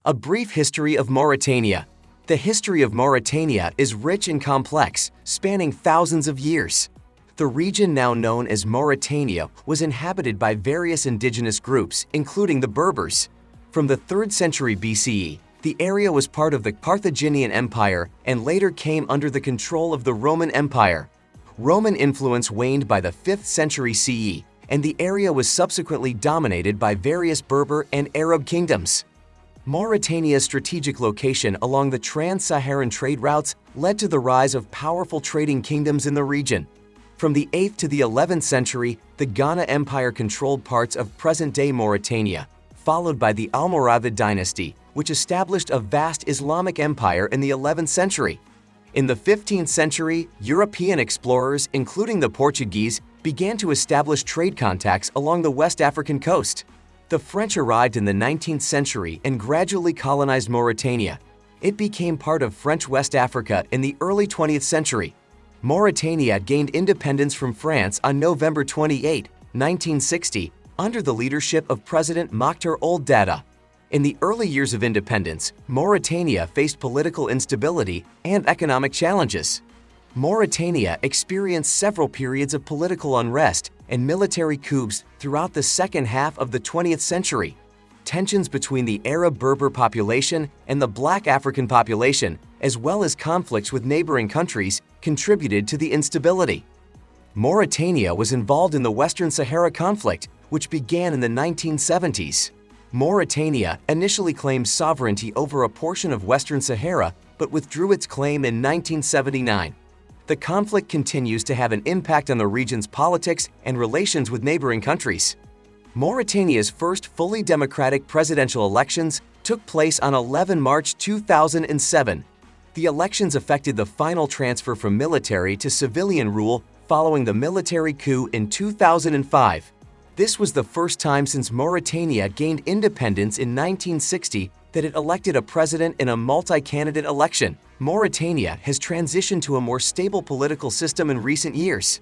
A brief history of Mauritania. The history of Mauritania is rich and complex, spanning thousands of years. The region now known as Mauritania was inhabited by various indigenous groups, including the Berbers. From the 3rd century BCE, the area was part of the Carthaginian Empire and later came under the control of the Roman Empire. Roman influence waned by the 5th century CE, and the area was subsequently dominated by various Berber and Arab kingdoms. Mauritania's strategic location along the trans-Saharan trade routes led to the rise of powerful trading kingdoms in the region. From the 8th to the 11th century, the Ghana Empire controlled parts of present-day Mauritania, followed by the Almoravid dynasty, which established a vast Islamic empire in the 11th century. In the 15th century, European explorers, including the Portuguese, began to establish trade contacts along the West African coast. The French arrived in the 19th century and gradually colonized Mauritania. It became part of French West Africa in the early 20th century. Mauritania gained independence from France on November 28, 1960, under the leadership of President Mokhtar Ould Daddah. In the early years of independence, Mauritania faced political instability and economic challenges. Mauritania experienced several periods of political unrest and military coups throughout the second half of the 20th century. Tensions between the Arab Berber population and the Black African population, as well as conflicts with neighboring countries, contributed to the instability. Mauritania was involved in the Western Sahara conflict, which began in the 1970s. Mauritania initially claimed sovereignty over a portion of Western Sahara, but withdrew its claim in 1979. The conflict continues to have an impact on the region's politics and relations with neighboring countries. Mauritania's first fully democratic presidential elections took place on 11 March 2007. The elections affected the final transfer from military to civilian rule following the military coup in 2005. This was the first time since Mauritania gained independence in 1960 that it elected a president in a multi-candidate election. Mauritania has transitioned to a more stable political system in recent years.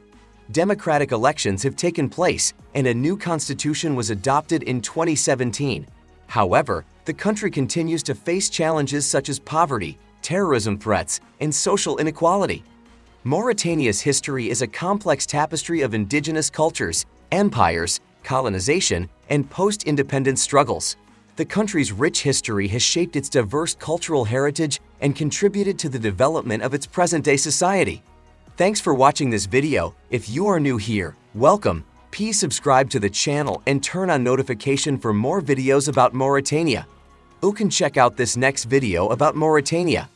Democratic elections have taken place, and a new constitution was adopted in 2017. However, the country continues to face challenges such as poverty, terrorism threats, and social inequality. Mauritania's history is a complex tapestry of indigenous cultures, empires, colonization, and post-independence struggles. The country's rich history has shaped its diverse cultural heritage and contributed to the development of its present-day society. Thanks for watching this video. If you are new here, welcome. Please subscribe to the channel and turn on notification for more videos about Mauritania. You can check out this next video about Mauritania.